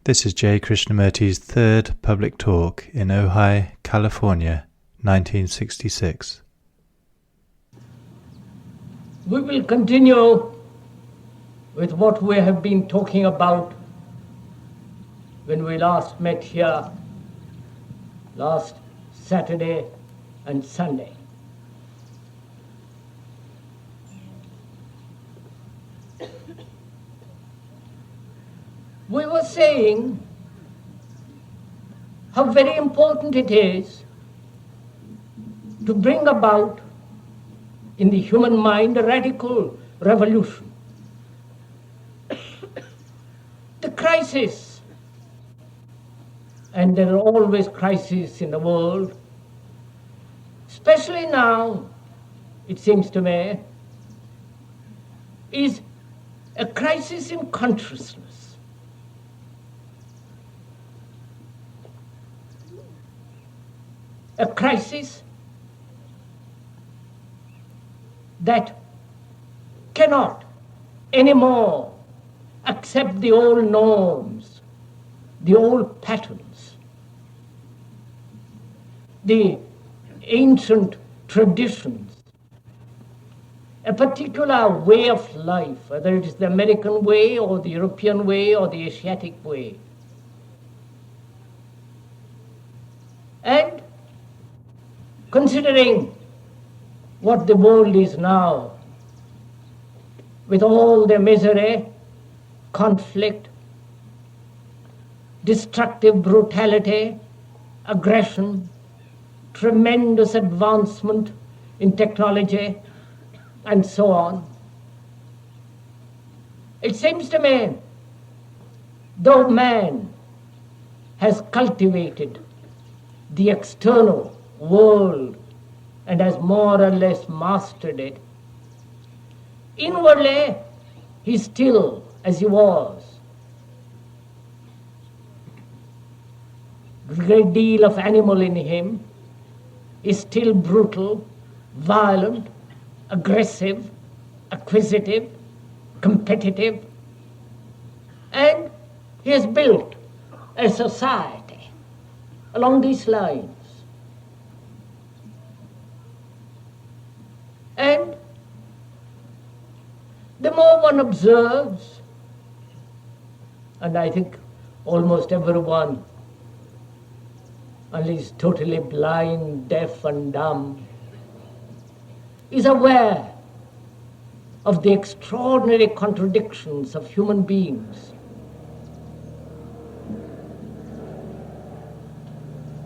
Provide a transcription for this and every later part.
This is J. Krishnamurti's third public talk in Ojai, California, 1966. We will continue with what we have been talking about when we last met here last Saturday and Sunday. We were saying how very important it is to bring about in the human mind a radical revolution. The crisis, and there are always crises in the world, especially now, it seems to me, is a crisis in consciousness. A crisis that cannot anymore accept the old norms, the old patterns, the ancient traditions, a particular way of life, whether it is the American way or the European way or the Asiatic way. And considering what the world is now, with all the misery, conflict, destructive brutality, aggression, tremendous advancement in technology, and so on, it seems to me, though man has cultivated the external world and has more or less mastered it, inwardly he's still as he was. A great deal of animal in him is still brutal, violent, aggressive, acquisitive, competitive, and he has built a society along these lines. And the more one observes, and I think almost everyone, unless totally blind, deaf and dumb, is aware of the extraordinary contradictions of human beings,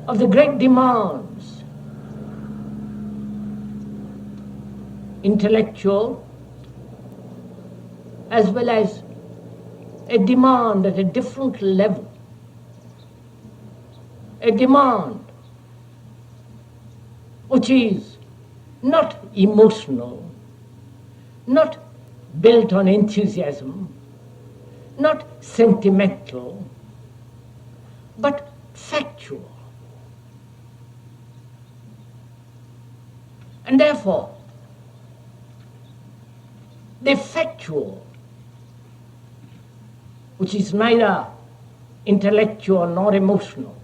of the great demands, intellectual, as well as a demand at a different level, a demand which is not emotional, not built on enthusiasm, not sentimental, but factual. And therefore, the factual, which is neither intellectual nor emotional,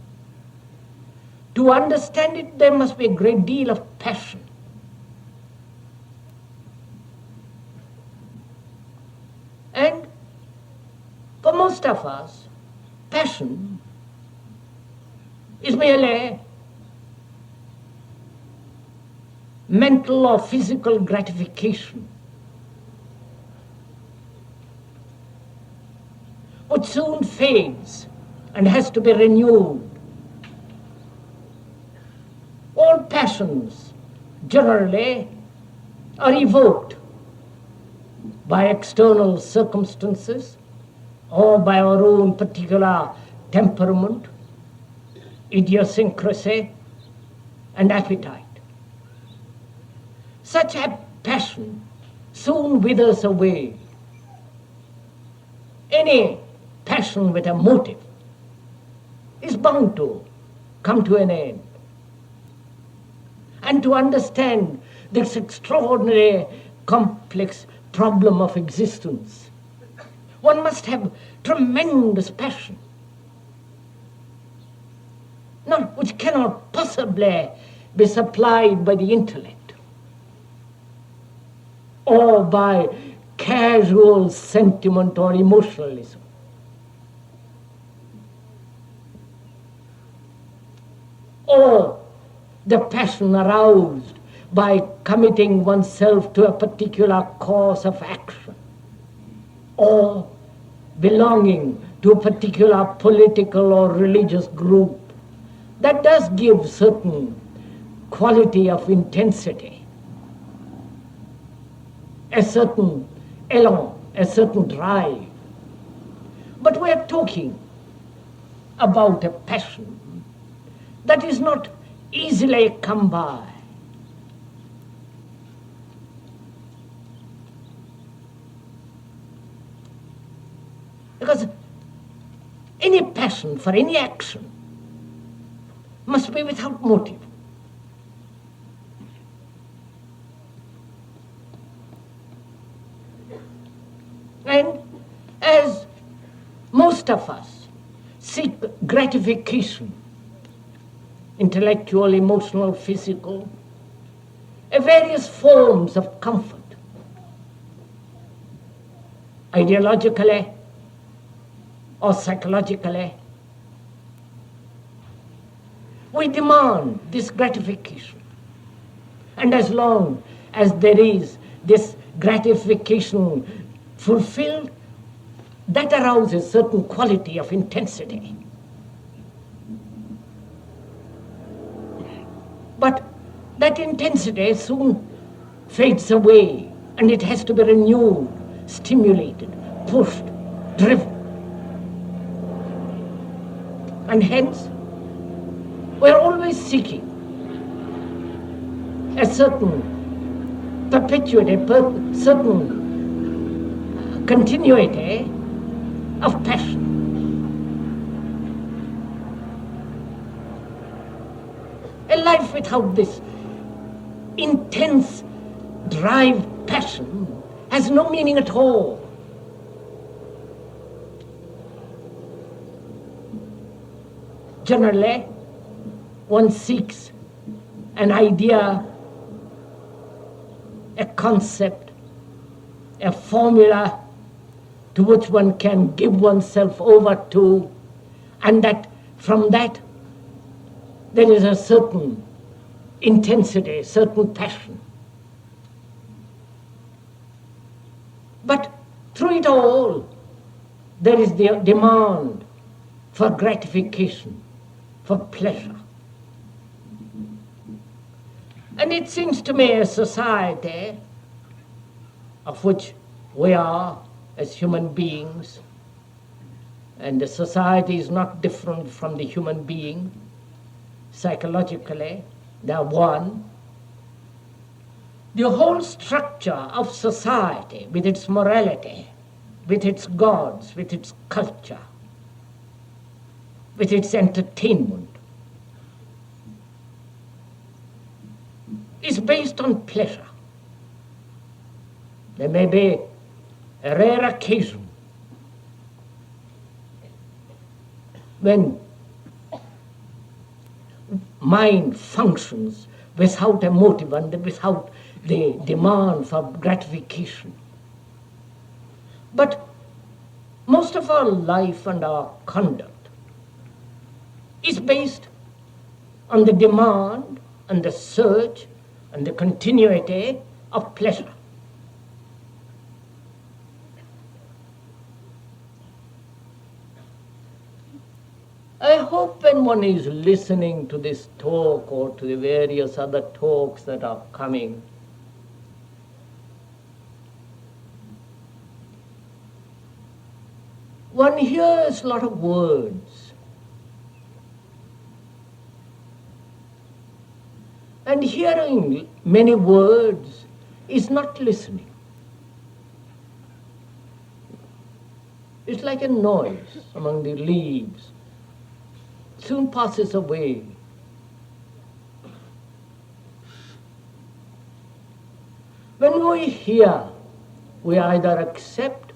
to understand it, there must be a great deal of passion. And for most of us, passion is merely mental or physical gratification, which soon fades and has to be renewed. All passions generally are evoked by external circumstances or by our own particular temperament, idiosyncrasy, and appetite. Such a passion soon withers away. Any passion with a motive is bound to come to an end. And to understand this extraordinary complex problem of existence, one must have tremendous passion. not which cannot possibly be supplied by the intellect or by casual sentiment or emotionalism. Or the passion aroused by committing oneself to a particular course of action, or belonging to a particular political or religious group, that does give certain quality of intensity, a certain elan, a certain drive. But we are talking about a passion that is not easily come by. Because any passion for any action must be without motive. And as most of us seek gratification, intellectual, emotional, physical, various forms of comfort, ideologically or psychologically, we demand this gratification. And as long as there is this gratification fulfilled, that arouses certain quality of intensity. But that intensity soon fades away, and it has to be renewed, stimulated, pushed, driven. And hence, we are always seeking a certain perpetuity, certain continuity of passion. A life without this intense drive passion has no meaning at all. Generally, one seeks an idea, a concept, a formula to which one can give oneself over to, and that from that there is a certain intensity, a certain passion. But through it all, there is the demand for gratification, for pleasure. And it seems to me a society of which we are as human beings, and the society is not different from the human being. Psychologically, they are one. The whole structure of society, with its morality, with its gods, with its culture, with its entertainment, is based on pleasure. There may be a rare occasion when mind functions without a motive and without the demand for gratification. But most of our life and our conduct is based on the demand and the search and the continuity of pleasure. I hope when one is listening to this talk or to the various other talks that are coming, one hears a lot of words. And hearing many words is not listening. It's like a noise among the leaves. Soon passes away. When we hear, we either accept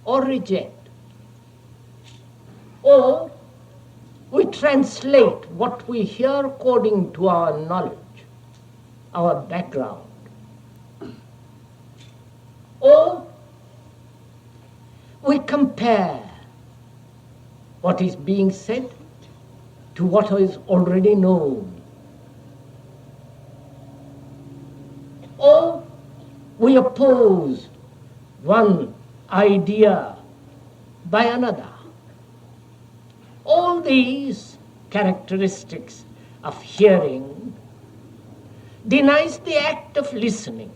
or reject. Or We translate what we hear according to our knowledge, our background. Or we compare what is being said to what is already known. Or we oppose one idea by another. All these characteristics of hearing denies the act of listening.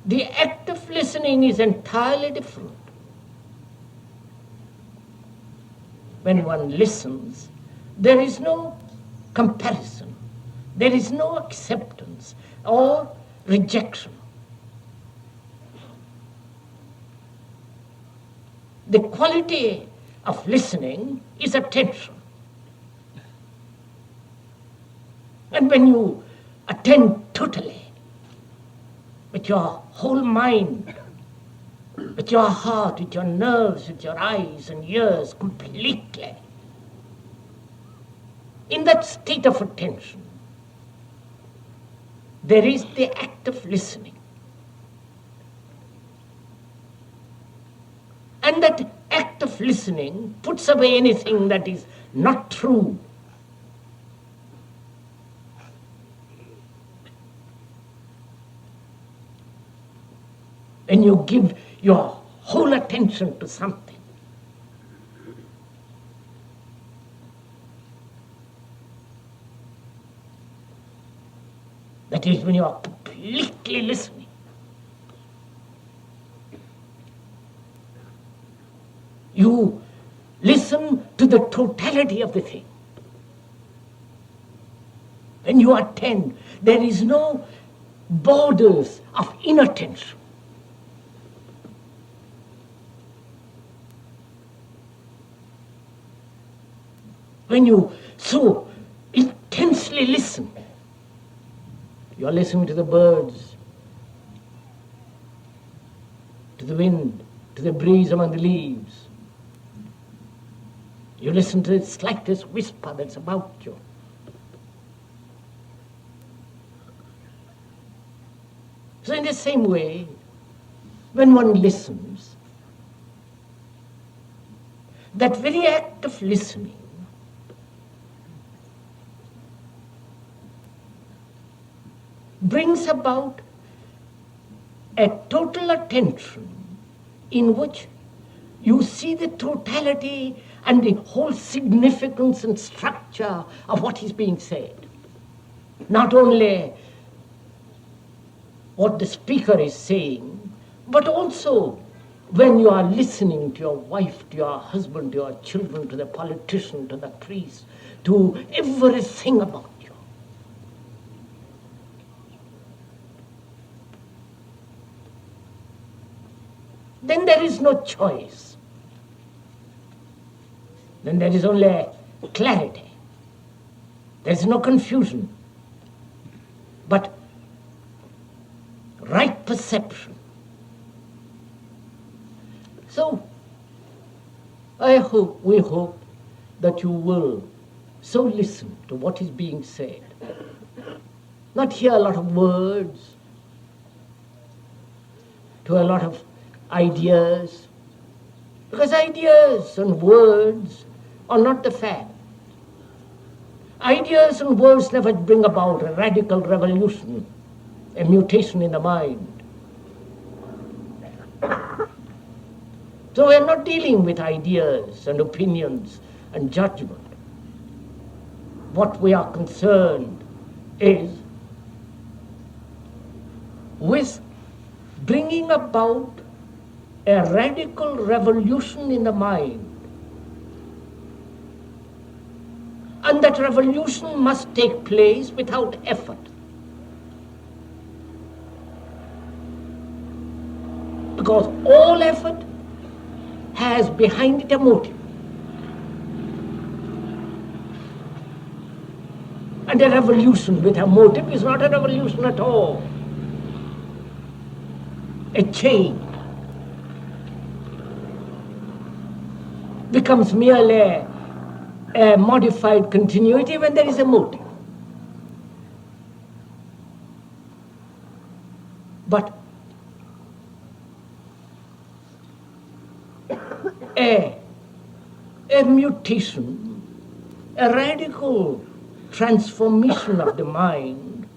The act of listening is entirely different. When one listens, there is no comparison, there is no acceptance or rejection. The quality of listening is attention. And when you attend totally, with your whole mind, with your heart, with your nerves, with your eyes and ears completely, in that state of attention, there is the act of listening. And that act of listening puts away anything that is not true. When you give your whole attention to something, that is when you are completely listening. You listen to the totality of the thing. When you attend, there is no borders of inattention. When you so intensely listen, you are listening to the birds, to the wind, to the breeze among the leaves. You listen to the slightest whisper that's about you. So in the same way, when one listens, that very act of listening brings about a total attention in which you see the totality and the whole significance and structure of what is being said. Not only what the speaker is saying, but also when you are listening to your wife, to your husband, to your children, to the politician, to the priest, to everything about you. Then there is no choice. Then there is only clarity. There is no confusion, but right perception. So, we hope that you will so listen to what is being said, not hear a lot of words, to a lot of ideas, because ideas and words are not the fact. Ideas and words never bring about a radical revolution, a mutation in the mind. So we are not dealing with ideas and opinions and judgment. What we are concerned is with bringing about a radical revolution in the mind. And that revolution must take place without effort. Because all effort has behind it a motive. And a revolution with a motive is not a revolution at all. A change. becomes merely a modified continuity when there is a motive. But a mutation, a radical transformation of the mind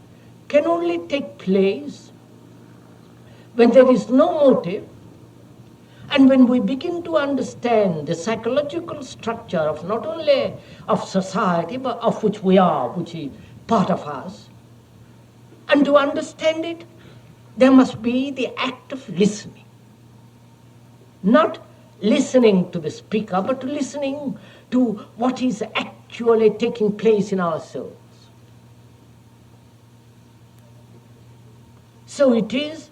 can only take place when there is no motive, and when we begin to understand the psychological structure of not only of society, but of which we are, which is part of us. And to understand it, there must be the act of listening. Not listening to the speaker, but listening to what is actually taking place in our souls. So it is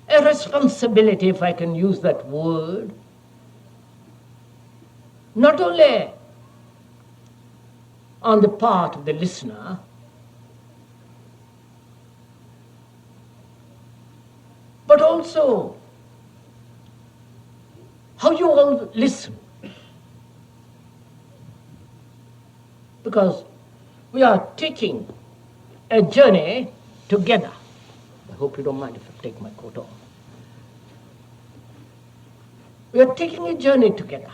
a responsibility, if I can use that word, not only on the part of the listener, but also how you all listen. Because we are taking a journey together. I hope you don't mind if I take my coat off. We are taking a journey together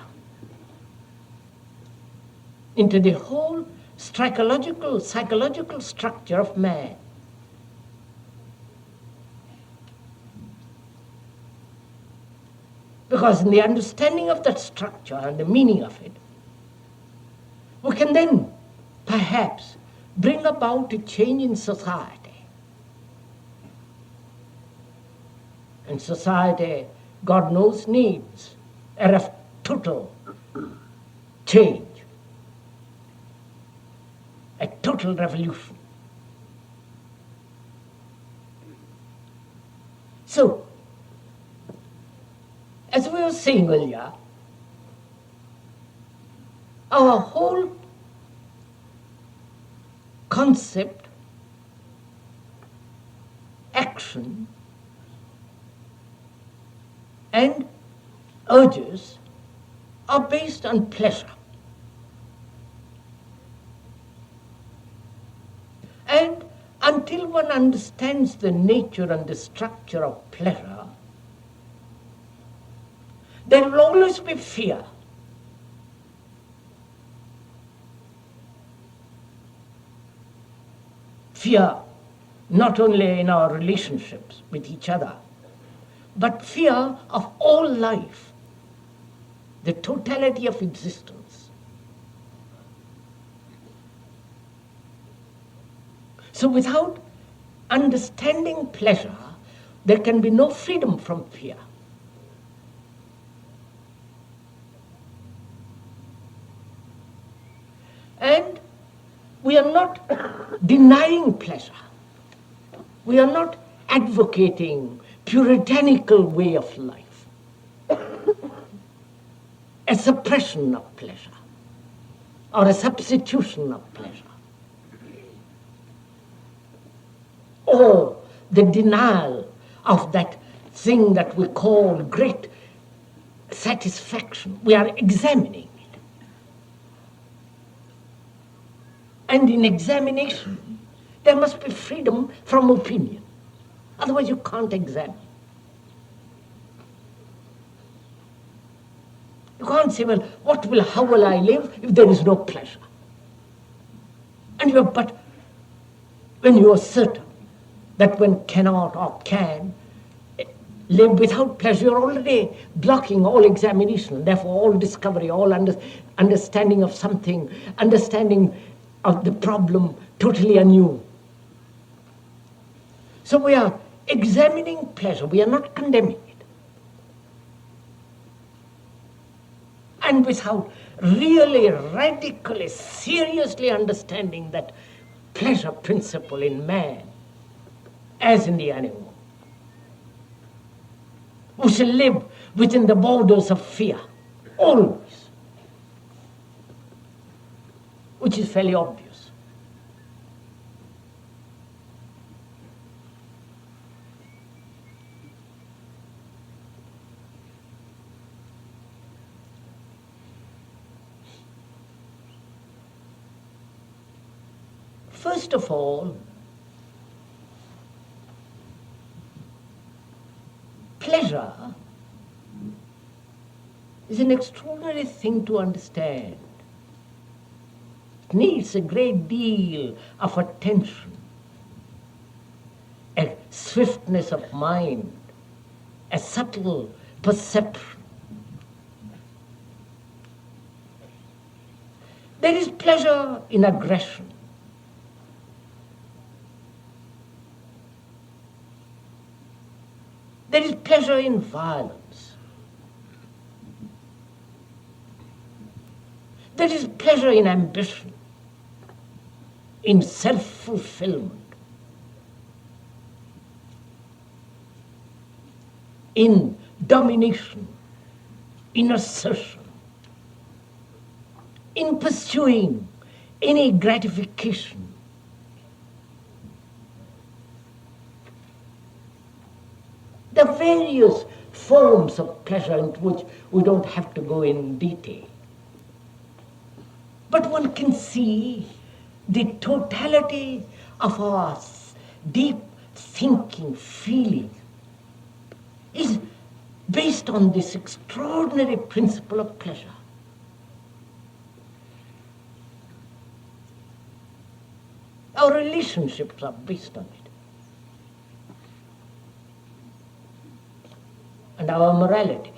into the whole psychological structure of man. Because in the understanding of that structure and the meaning of it, we can then perhaps bring about a change in society. And society, God knows, needs a total change, a total revolution. So, as we were saying earlier, our whole concept, action, and urges are based on pleasure. And until one understands the nature and the structure of pleasure, there will always be fear. Fear not only in our relationships with each other, but fear of all life, the totality of existence. So without understanding pleasure, there can be no freedom from fear. And we are not denying pleasure. We are not advocating puritanical way of life, a suppression of pleasure or a substitution of pleasure, or the denial of that thing that we call great satisfaction. We are examining it. And in examination, there must be freedom from opinion. Otherwise you can't examine. You can't say, well, how will I live if there is no pleasure? And but when you are certain that one cannot or can live without pleasure, you're already blocking all examination, therefore all discovery, all understanding of something, understanding of the problem totally anew. So we are examining pleasure, we are not condemning it. And without really radically, seriously understanding that pleasure principle in man, as in the animal, we shall live within the borders of fear, always, which is fairly obvious. First of all, pleasure is an extraordinary thing to understand. It needs a great deal of attention, a swiftness of mind, a subtle perception. There is pleasure in aggression. There is pleasure in violence. There is pleasure in ambition, in self-fulfillment, in domination, in assertion, in pursuing any gratification. There are various forms of pleasure into which we don't have to go in detail. But one can see the totality of our deep thinking, feeling is based on this extraordinary principle of pleasure. Our relationships are based on it. And our morality.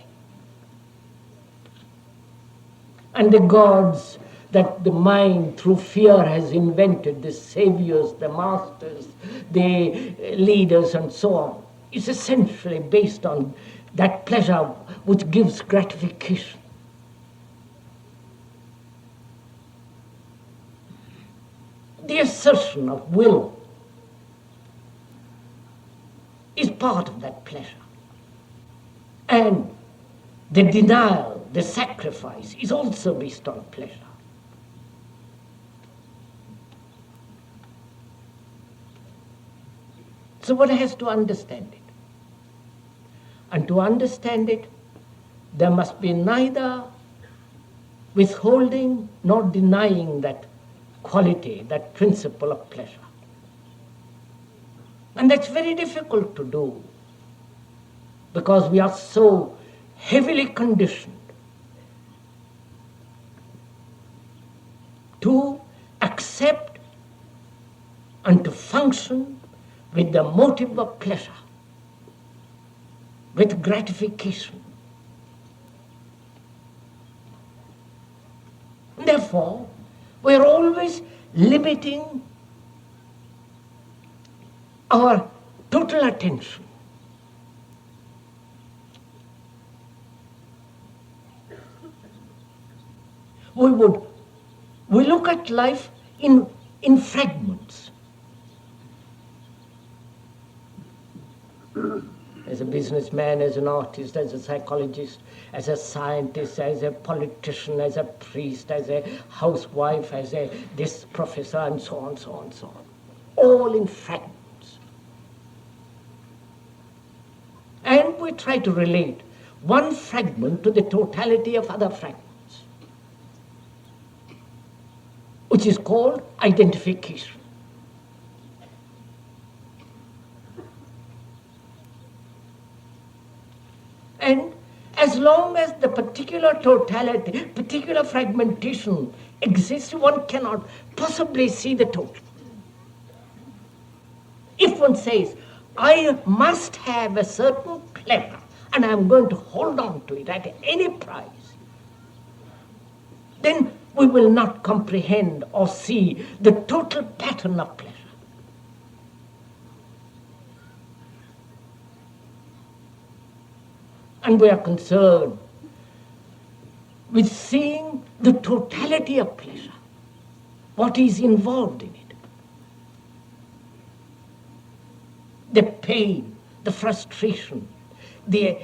And the gods that the mind through fear has invented, the saviors, the masters, the leaders and so on, is essentially based on that pleasure which gives gratification. The assertion of will is part of that pleasure. And the denial, the sacrifice is also based on pleasure. So one has to understand it. And to understand it, there must be neither withholding nor denying that quality, that principle of pleasure. And that's very difficult to do because we are so heavily conditioned to accept and to function with the motive of pleasure, with gratification. Therefore, we are always limiting our total attention. We look at life in fragments. As a businessman, as an artist, as a psychologist, as a scientist, as a politician, as a priest, as a housewife, as this professor, and so on, so on, so on. All in fragments. And we try to relate one fragment to the totality of other fragments, which is called identification. And as long as the particular totality, particular fragmentation exists, one cannot possibly see the total. If one says, I must have a certain pleasure and I'm going to hold on to it at any price, then we will not comprehend or see the total pattern of pleasure. And we are concerned with seeing the totality of pleasure, what is involved in it. The pain, the frustration, the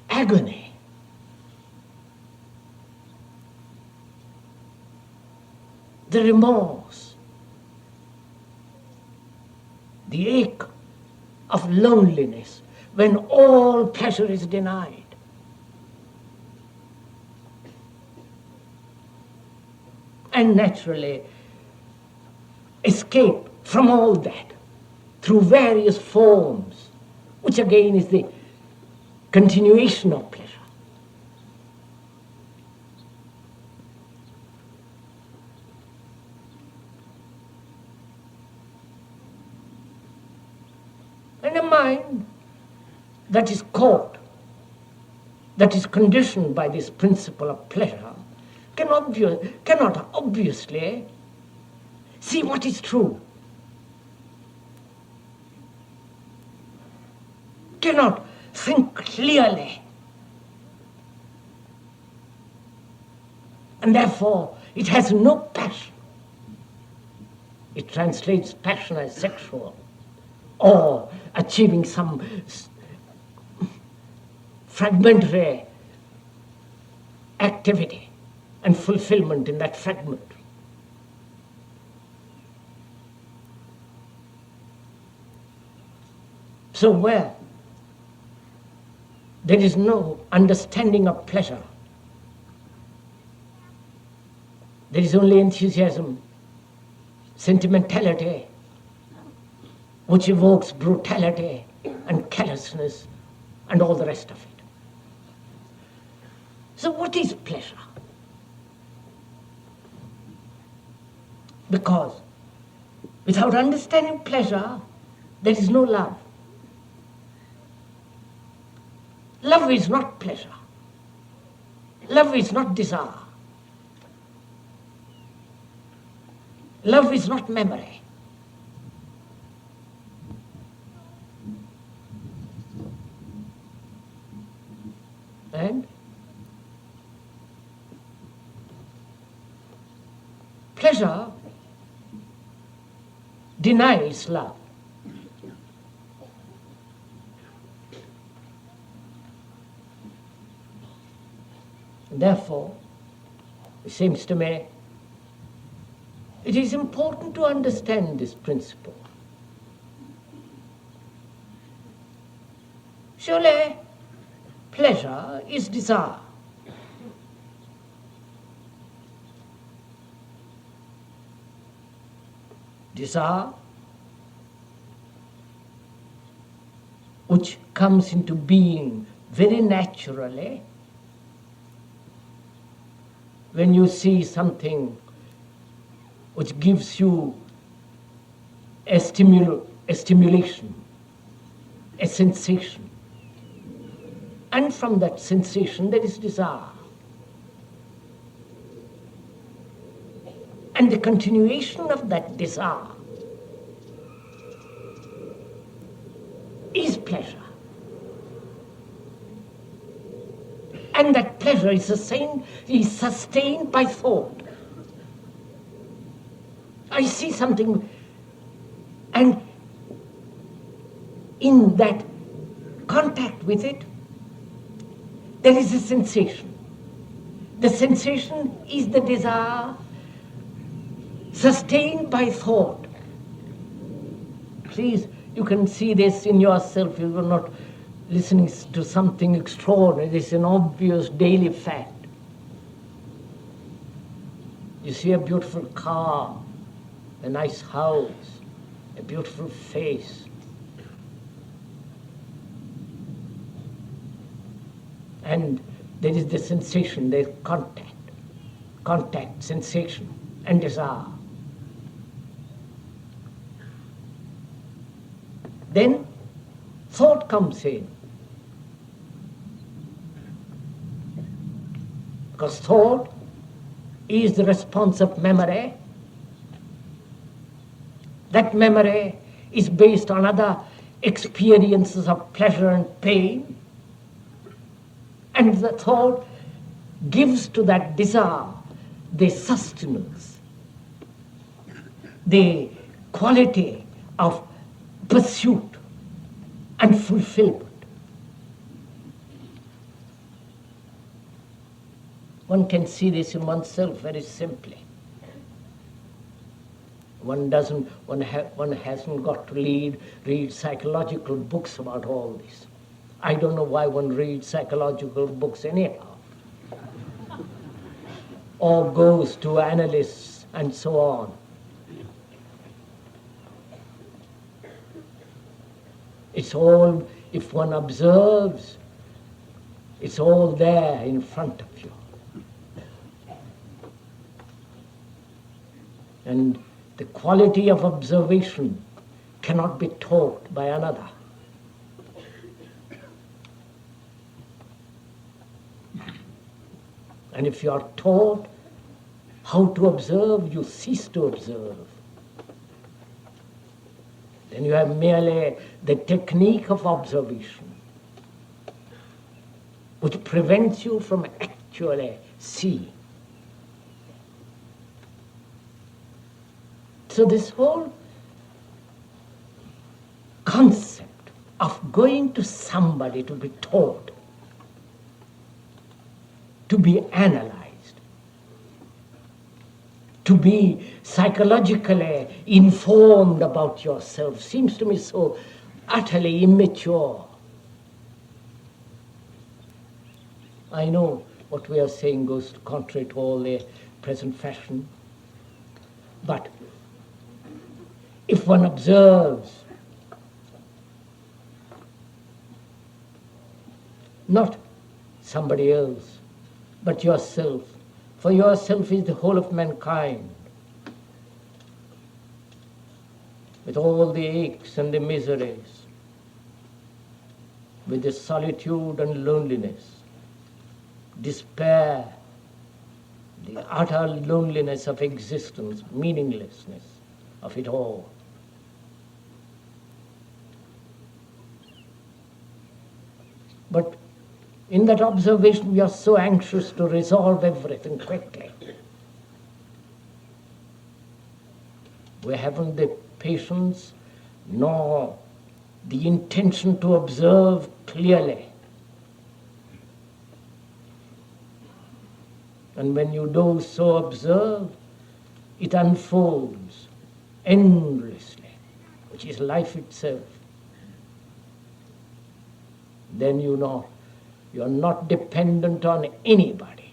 agony. The remorse, the ache of loneliness, when all pleasure is denied. And naturally, escape from all that through various forms, which again is the continuation of pleasure. And a mind that is caught, that is conditioned by this principle of pleasure, cannot obviously see what is true, cannot think clearly, and therefore it has no passion. It translates passion as sexual, or achieving some fragmentary activity and fulfillment in that fragment. So where there is no understanding of pleasure, there is only enthusiasm, sentimentality, which evokes brutality and callousness and all the rest of it. So what is pleasure? Because without understanding pleasure, there is no love. Love is not pleasure. Love is not desire. Love is not memory. And pleasure denies love. Therefore, it seems to me, it is important to understand this principle. Surely, pleasure is desire. Desire, which comes into being very naturally when you see something which gives you a stimulation, a sensation. And from that sensation there is desire. And the continuation of that desire is pleasure. And that pleasure is sustained by thought. I see something, and in that contact with it, there is a sensation. The sensation is the desire sustained by thought. Please, you can see this in yourself. You are not listening to something extraordinary. This is an obvious daily fact. You see a beautiful car, a nice house, a beautiful face. And there is the sensation, there is contact, sensation, and desire. Then thought comes in. Because thought is the response of memory. That memory is based on other experiences of pleasure and pain. And the thought gives to that desire the sustenance, the quality of pursuit and fulfillment. One can see this in oneself very simply. One hasn't got to read psychological books about all this. I don't know why one reads psychological books anyhow, or goes to analysts and so on. It's all, if one observes, it's all there in front of you. And the quality of observation cannot be taught by another. And if you are taught how to observe, you cease to observe. Then you have merely the technique of observation, which prevents you from actually seeing. So this whole concept of going to somebody to be taught, to be analyzed, to be psychologically informed about yourself seems to me so utterly immature. I know what we are saying goes contrary to all the present fashion, but if one observes not somebody else, but yourself, for yourself is the whole of mankind, with all the aches and the miseries, with the solitude and loneliness, despair, the utter loneliness of existence, meaninglessness of it all. But in that observation, we are so anxious to resolve everything quickly. We haven't the patience nor the intention to observe clearly. And when you do so observe, it unfolds endlessly, which is life itself. Then you know you are not dependent on anybody,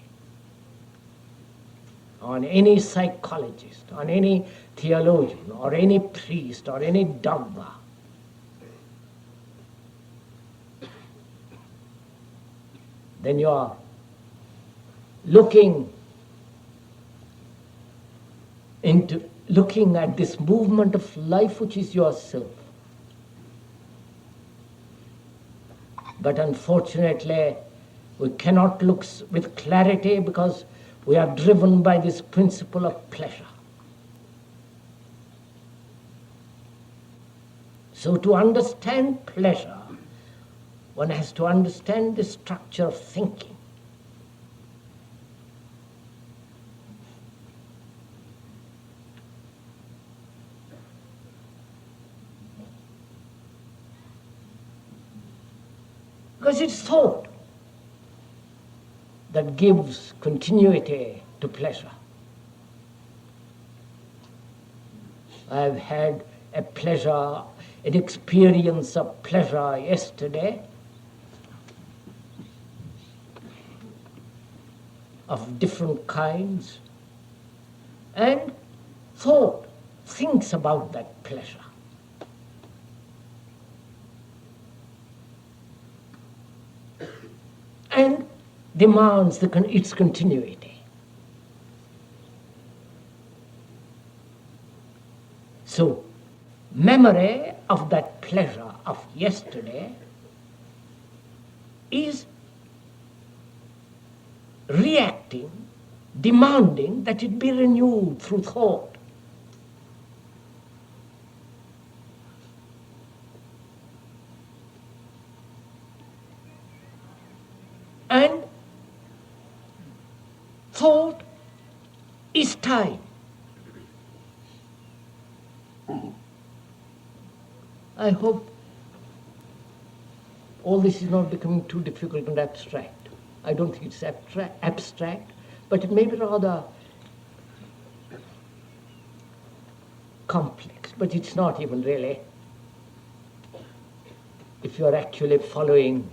on any psychologist, on any theologian, or any priest, or any dogma. Then you are looking at this movement of life which is yourself. But unfortunately, we cannot look with clarity because we are driven by this principle of pleasure. So to understand pleasure, one has to understand the structure of thinking. Because it's thought that gives continuity to pleasure. I've had an experience of pleasure yesterday, of different kinds, and thought thinks about that pleasure. And demands its continuity. So, memory of that pleasure of yesterday is reacting, demanding that it be renewed through thought. And thought is time. I hope all this is not becoming too difficult and abstract. I don't think it's abstract, but it may be rather complex, but it's not even really. If you are actually following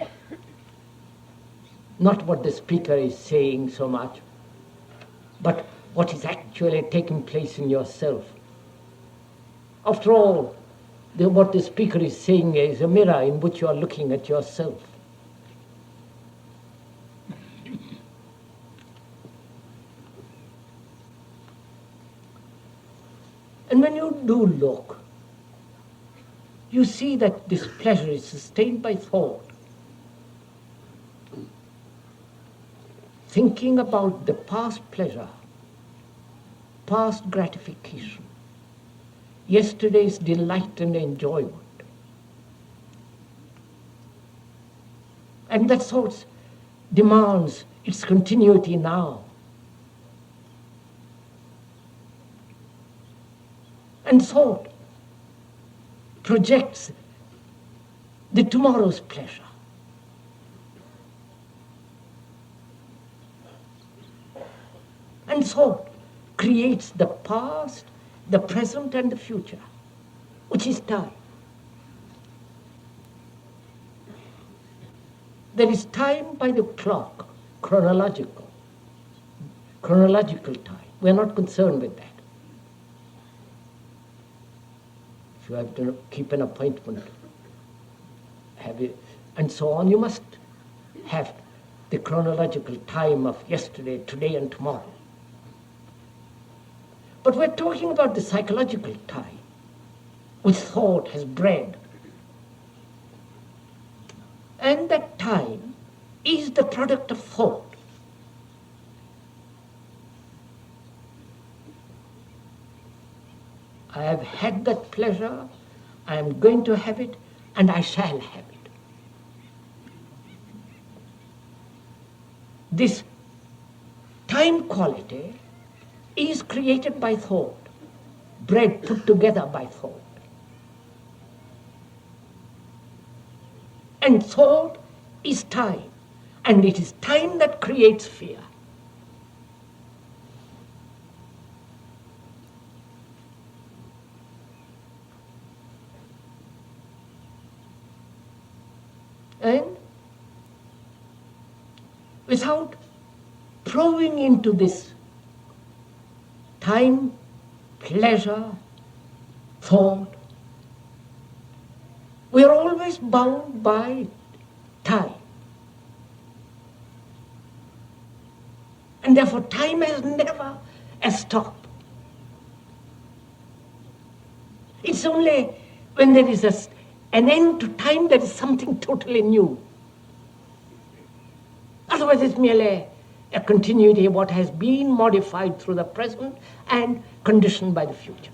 not what the speaker is saying so much, but what is actually taking place in yourself. After all, what the speaker is saying is a mirror in which you are looking at yourself. And when you do look, you see that this pleasure is sustained by thought. Thinking about the past pleasure, past gratification, yesterday's delight and enjoyment. And that thought demands its continuity now. And thought projects the tomorrow's pleasure. And thought creates the past, the present, and the future, which is time. There is time by the clock, chronological time. We are not concerned with that. If you have to keep an appointment, have it, and so on, you must have the chronological time of yesterday, today, and tomorrow. But we're talking about the psychological time, which thought has bred. And that time is the product of thought. I have had that pleasure, I am going to have it, and I shall have it. This time quality is created by thought, bred, put together by thought. And thought is time, and it is time that creates fear. And without probing into this time, pleasure, thought, we are always bound by time. And therefore time has never a stop. It's only when there is an end to time that is something totally new. Otherwise it's merely a continuity of what has been modified through the present and conditioned by the future.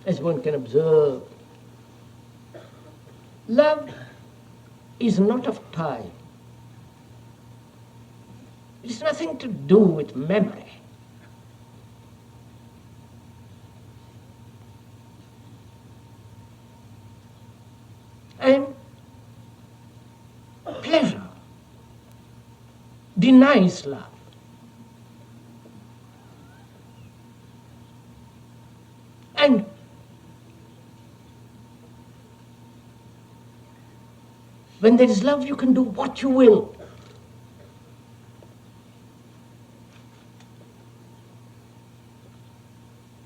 As one can observe, love is not of time. It has nothing to do with memory. And pleasure denies love. And when there is love, you can do what you will.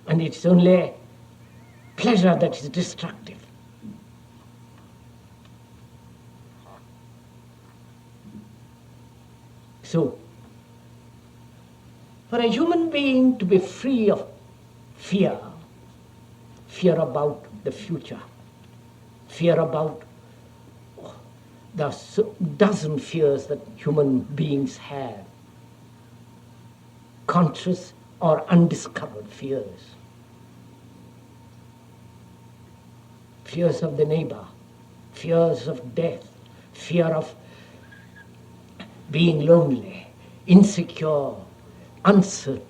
And it's only pleasure that is destructive. So, for a human being to be free of fear, fear about the future, fear about the dozen fears that human beings have, conscious or undiscovered fears. Fears of the neighbor, fears of death, fear of being lonely, insecure, uncertain,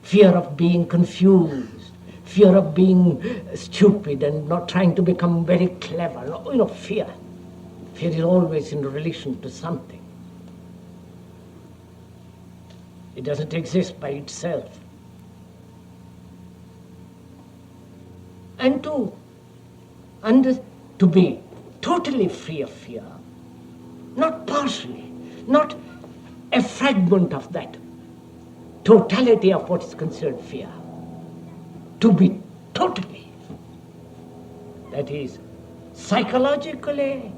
fear of being confused, fear of being stupid and not trying to become very clever. Fear. Fear is always in relation to something. It doesn't exist by itself. And to be totally free of fear, not partially, not a fragment of that totality of what is considered fear. To be totally, that is, psychologically,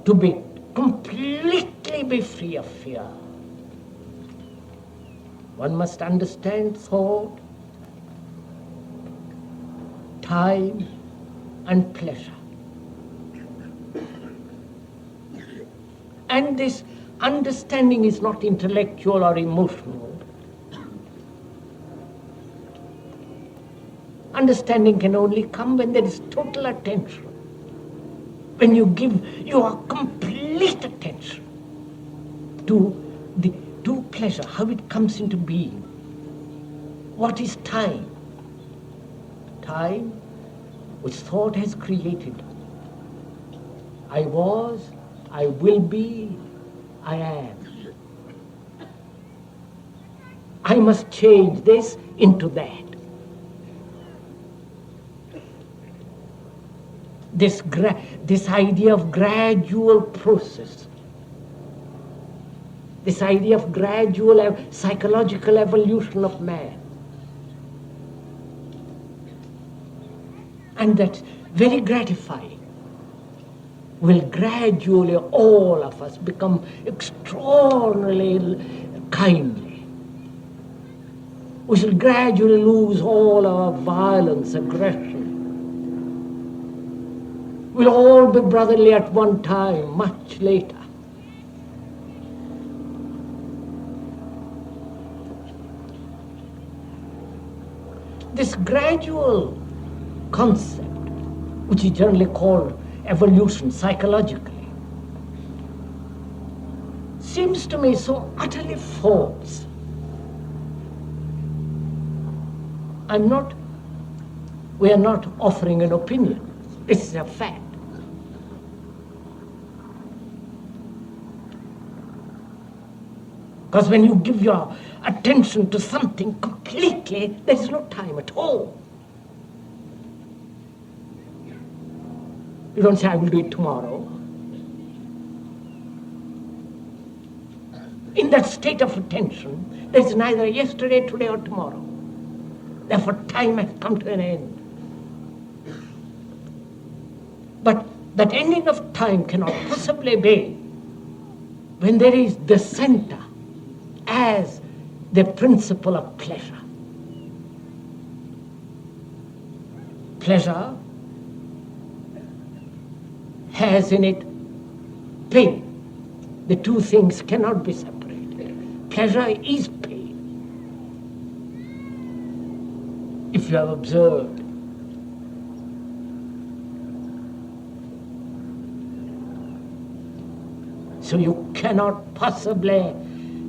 to be completely be free of fear. One must understand thought, time, and pleasure. And this understanding is not intellectual or emotional. Understanding can only come when there is total attention. When you give your complete attention to pleasure, how it comes into being. What is time? Time which thought has created. I was, I will be, I am. I must change this into that. This idea of gradual process, this idea of gradual psychological evolution of man. And that's very gratifying. Will gradually all of us become extraordinarily kindly. We shall gradually lose all our violence, aggression. We'll all be brotherly at one time, much later. This gradual concept, which is generally called evolution psychologically, seems to me so utterly false. We are not offering an opinion. This is a fact. Because when you give your attention to something completely, there is no time at all. You don't say, I will do it tomorrow. In that state of attention, there is neither yesterday, today, or tomorrow. Therefore, time has come to an end. But that ending of time cannot possibly be when there is the center as the principle of pleasure. Pleasure has in it pain. The two things cannot be separated. Pleasure is pain. If you have observed, so you cannot possibly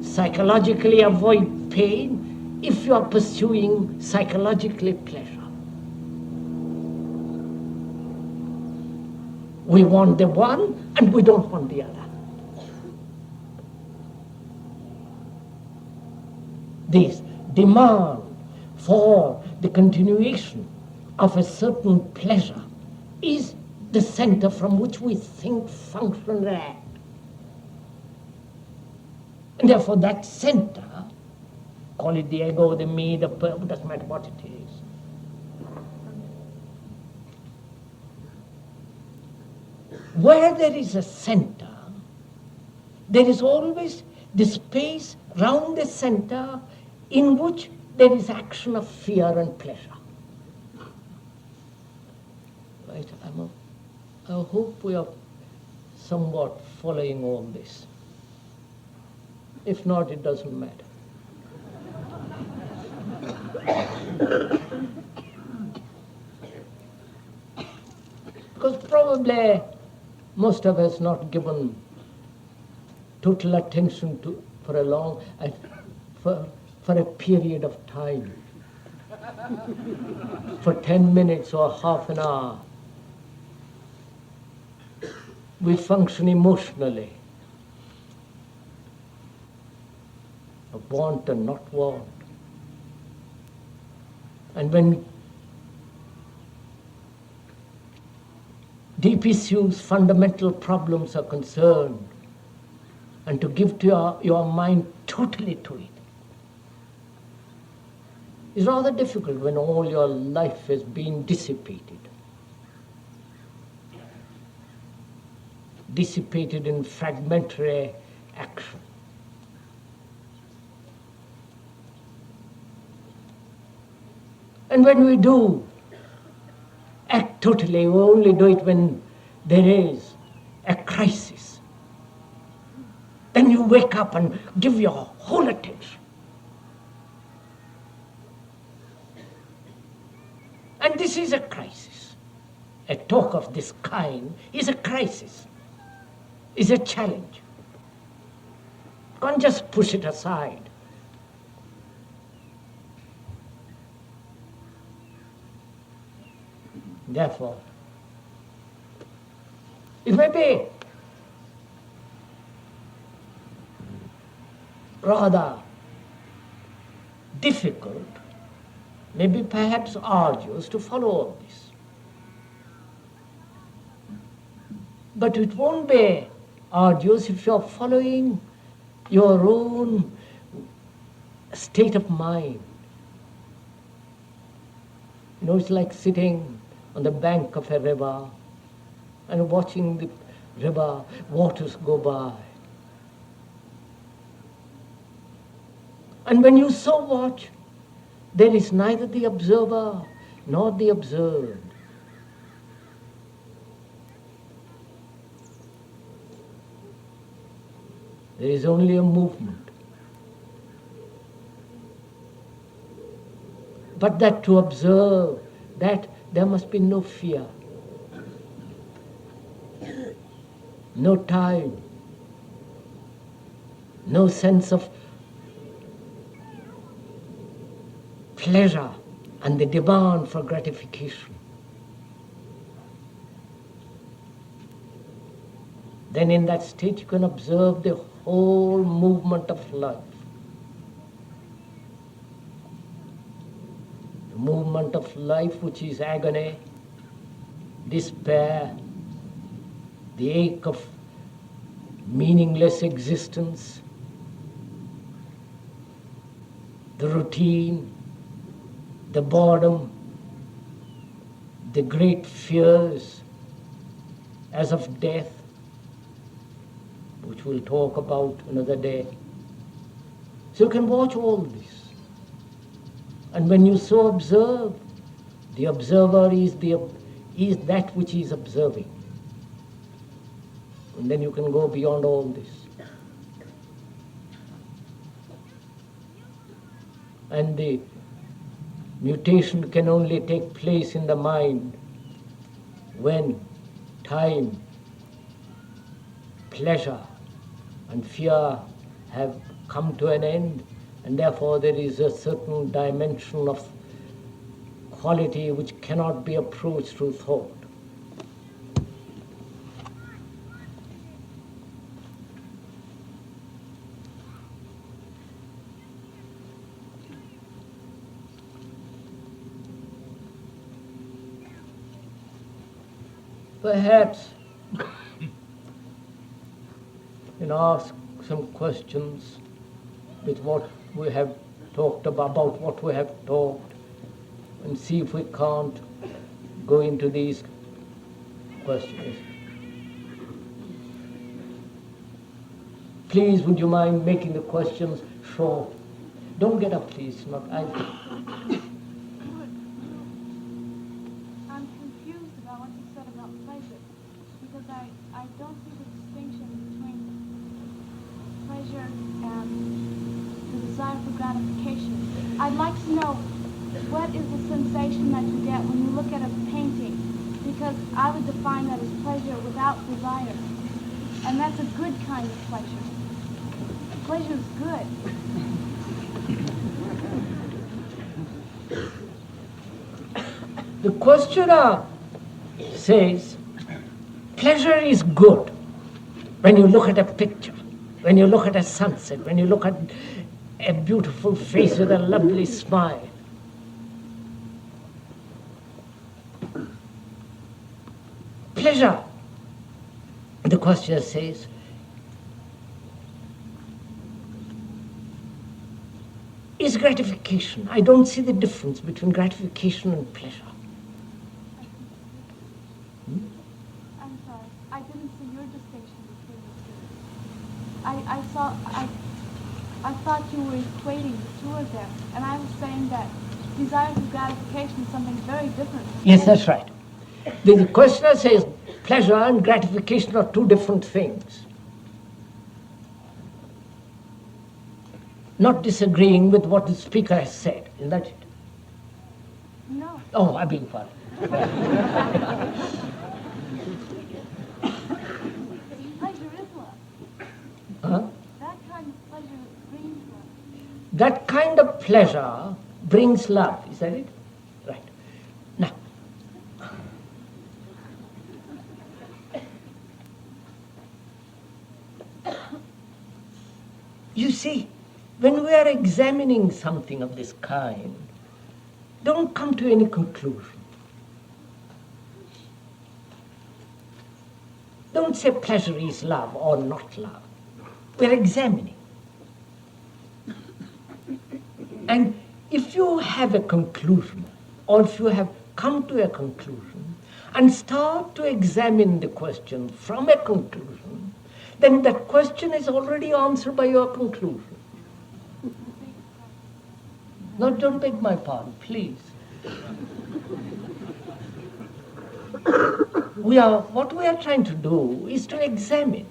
psychologically avoid pain if you are pursuing psychologically pleasure. We want the one and we don't want the other. This demand for the continuation of a certain pleasure is the center from which we think, function, and act. And therefore that center, call it the ego, the me, the doesn't matter what it is, where there is a center, there is always the space round the center in which there is action of fear and pleasure. Right? I hope we are somewhat following all this. If not, it doesn't matter. Because probably most of us not given total attention to for a long, for a period of time, for 10 minutes or half an hour. We function emotionally, of want and not want. And when deep issues, fundamental problems are concerned, and to give to your mind totally to it is rather difficult when all your life has been dissipated. Dissipated in fragmentary action. And when we do act totally, we only do it when there is a crisis. Then you wake up and give your whole attention. And this is a crisis. A talk of this kind is a crisis, is a challenge. You can't just push it aside. Therefore, it may be rather difficult, maybe perhaps arduous to follow all this. But it won't be arduous if you're following your own state of mind. You know, it's like sitting on the bank of a river and watching the river waters go by. And when you so watch, there is neither the observer nor the observed. There is only a movement. But that to observe, that there must be no fear, no time, no sense of pleasure and the demand for gratification. Then in that state you can observe the whole movement of life. The movement of life which is agony, despair, the ache of meaningless existence, the routine, the boredom, the great fears as of death, which we'll talk about another day. So you can watch all this. And when you so observe, the observer is that which is observing. And then you can go beyond all this. And the mutation can only take place in the mind when time, pleasure, and fear have come to an end, and therefore there is a certain dimension of quality which cannot be approached through thought. Perhaps you know, ask some questions with what we have talked about what we have talked, and see if we can't go into these questions. Please, would you mind making the questions short? Don't get up, please. I'm confused about what you said about pleasure, because I don't see the distinction between pleasure and the desire for gratification. I'd like to know, what is the sensation that you get when you look at a painting? Because I would define that as pleasure without desire. And that's a good kind of pleasure. Pleasure is good. The questioner says, pleasure is good when you look at a picture, when you look at a sunset, when you look at a beautiful face with a lovely smile. Pleasure, the questioner says, is gratification. I don't see the difference between gratification and pleasure. I'm sorry. I didn't see your distinction between the two. I thought you were equating the two of them, and I was saying that desire for gratification is something very different. Yes, that's right. The questioner says pleasure and gratification are two different things. Not disagreeing with what the speaker has said, isn't that it? No. Oh, I beg your pardon. Pleasure is love. Huh? That kind of pleasure brings love. That kind of pleasure brings love, is that it? Right. Now, you see, when we are examining something of this kind, don't come to any conclusion. Don't say pleasure is love or not love. We're examining. And if you have a conclusion, or if you have come to a conclusion, and start to examine the question from a conclusion, then that question is already answered by your conclusion. No, don't beg my pardon, please. What we are trying to do is to examine.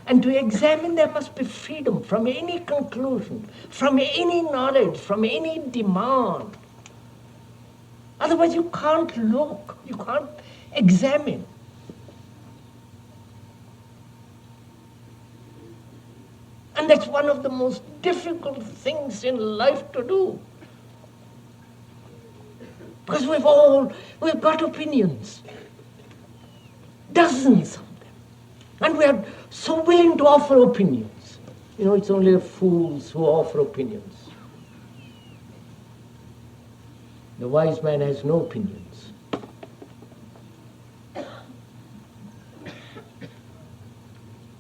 And to examine, there must be freedom from any conclusion, from any knowledge, from any demand. Otherwise, you can't look, you can't examine. And that's one of the most difficult things in life to do. Because we've got opinions, dozens of them. And we are so willing to offer opinions. You know, it's only the fools who offer opinions. The wise man has no opinions.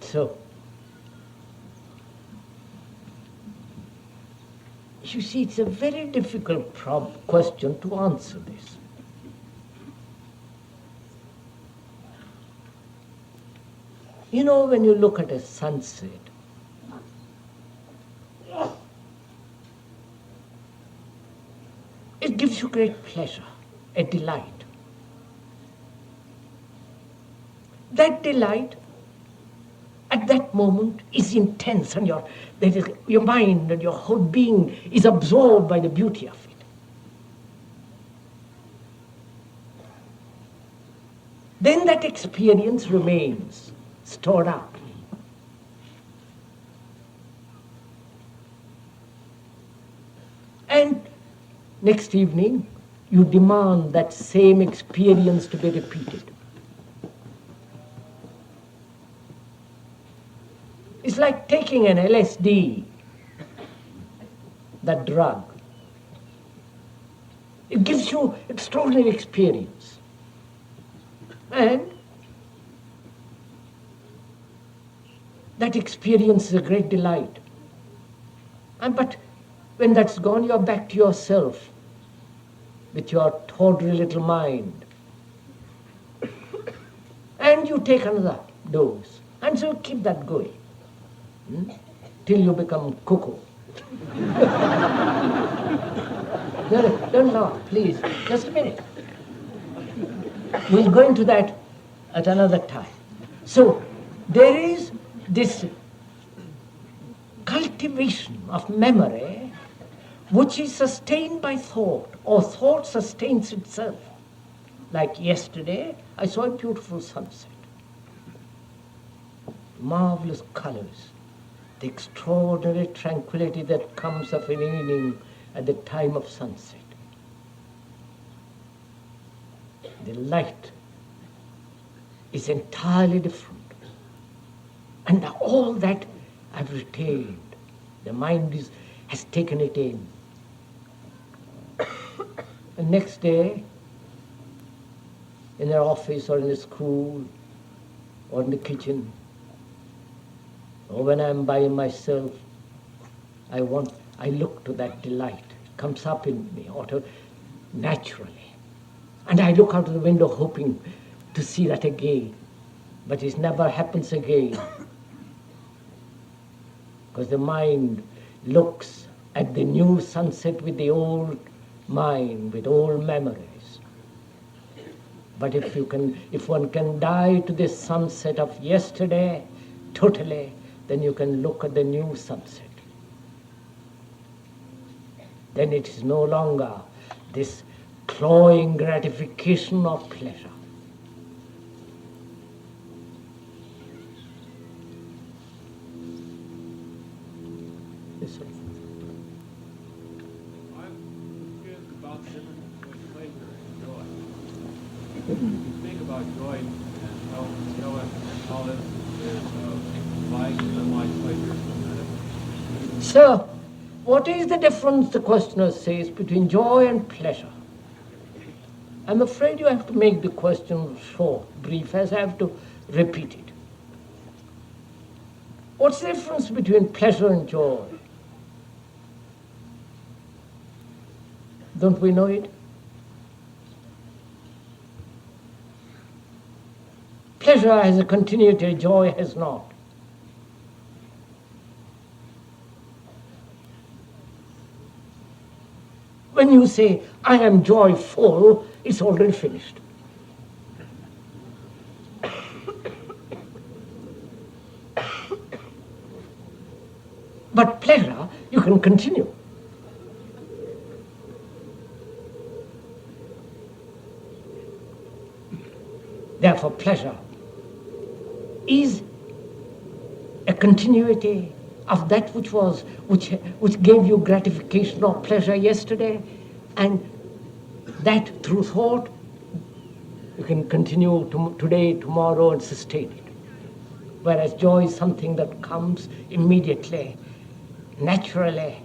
So, you see, it's a very difficult question to answer this. You know, when you look at a sunset, it gives you great pleasure, a delight. That delight at that moment is intense, and your mind and your whole being is absorbed by the beauty of it. Then that experience remains stored up. And next evening, you demand that same experience to be repeated. It's like taking an LSD, that drug. It gives you extraordinary experience. And that experience is a great delight. But when that's gone, you're back to yourself with your tawdry little mind. And you take another dose. And so you keep that going. Till you become cuckoo. No, don't laugh, please. Just a minute. We'll go into that at another time. So, there is this cultivation of memory which is sustained by thought, or thought sustains itself. Like yesterday, I saw a beautiful sunset. Marvelous colors. The extraordinary tranquility that comes of an evening at the time of sunset. The light is entirely different. And all that I've retained. The mind has taken it in. The next day, in their office or in the school or in the kitchen, or when I'm by myself, I look to that delight. It comes up in me naturally. And I look out of the window hoping to see that again. But it never happens again. Because the mind looks at the new sunset with the old mind, with old memories. But if one can die to the sunset of yesterday totally, then you can look at the new sunset. Then it is no longer this cloying gratification of pleasure. Yes, sir. I'm confused about the difference between pleasure and joy. You think about joy and how all this is like and unlike pleasure. Sir, what is the difference, the questioner says, between joy and pleasure? I'm afraid you have to make the question short, brief, as I have to repeat it. What's the difference between pleasure and joy? Don't we know it? Pleasure has a continuity, joy has not. When you say, I am joyful, it's already finished. But pleasure, you can continue. Therefore, pleasure is a continuity of that which gave you gratification or pleasure yesterday, and that through thought you can continue today, tomorrow, and sustain it. Whereas joy is something that comes immediately, naturally,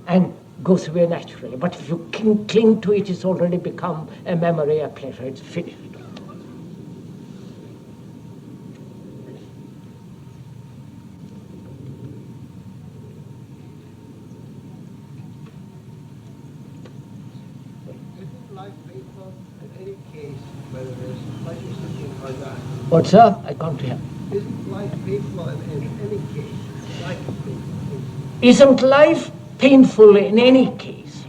and goes away naturally. But if you cling to it, it's already become a memory, a pleasure, it's finished. What, sir? I can't hear. Isn't life painful in any case? Life is painful. Isn't life painful in any case?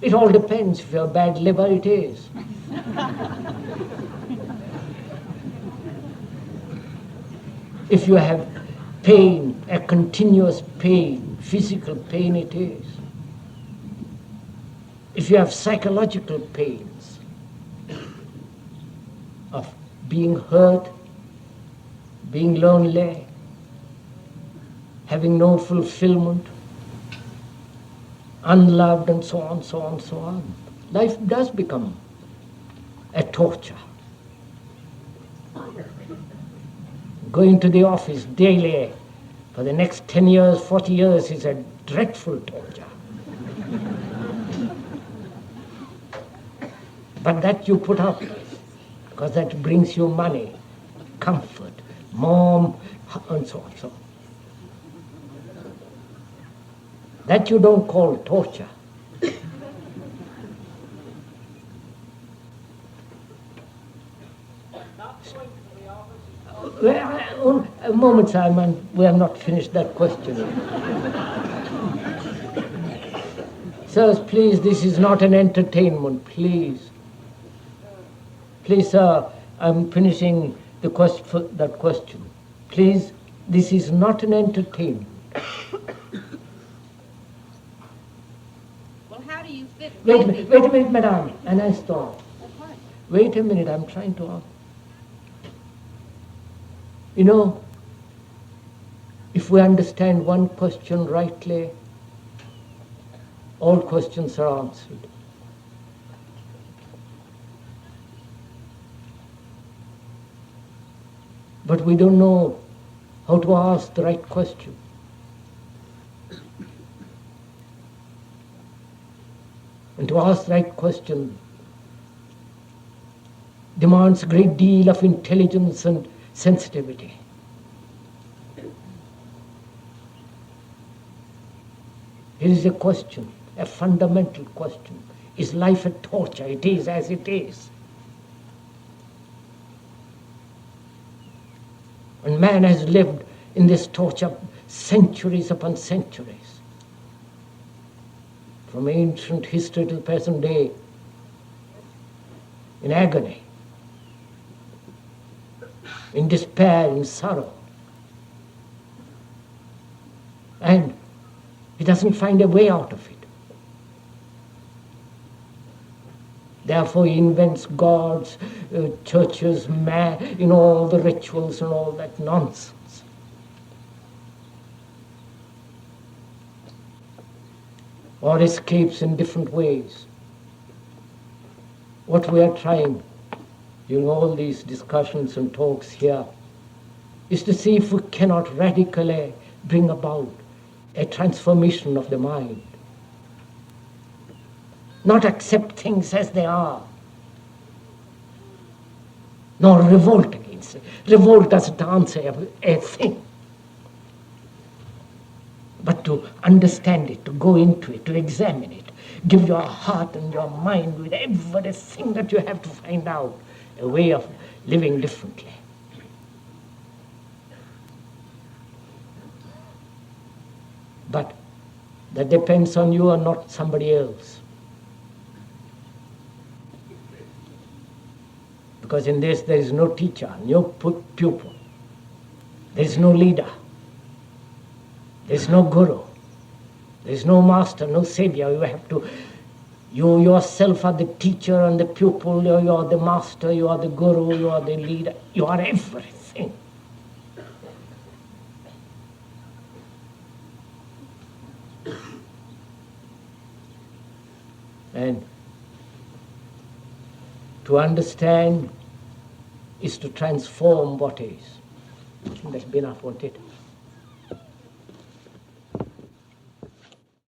It all depends. If you're a bad liver, it is. If you have pain, a continuous pain, physical pain, it is. If you have psychological pains of being hurt, being lonely, having no fulfillment, unloved, and so on, so on, so on. Life does become a torture. Going to the office daily for the next 10 years, 40 years is a dreadful torture. But that you put up with, because that brings you money, comfort, mom, and so on, so on. That you don't call torture. A moment, Simon, we have not finished that question. Sirs, please, this is not an entertainment, please. Please, sir, I'm finishing that question. Please, this is not an entertainment. Well, how do you fit? Wait a minute, madame, and I stop. Wait a minute, I'm trying to ask. You know, if we understand one question rightly, all questions are answered. But we don't know how to ask the right question. And to ask the right question demands a great deal of intelligence and sensitivity. Here is a question, a fundamental question. Is life a torture? It is as it is. And man has lived in this torture centuries upon centuries. From ancient history to the present day, in agony, in despair, in sorrow. And he doesn't find a way out of it. Therefore he invents gods, churches, all the rituals and all that nonsense. Or escapes in different ways. What we are trying during all these discussions and talks here is to see if we cannot radically bring about a transformation of the mind. Not accept things as they are, nor revolt against it. Revolt doesn't answer a thing. But to understand it, to go into it, to examine it, give your heart and your mind with everything that you have to find out a way of living differently. But that depends on you and not somebody else. Because in this there is no teacher, no pupil. There is no leader. There is no guru. There is no master, no savior. You yourself are the teacher and the pupil. You are the master, you are the guru, you are the leader. You are everything. And to understand is to transform what is. I think that's been enough, won't it?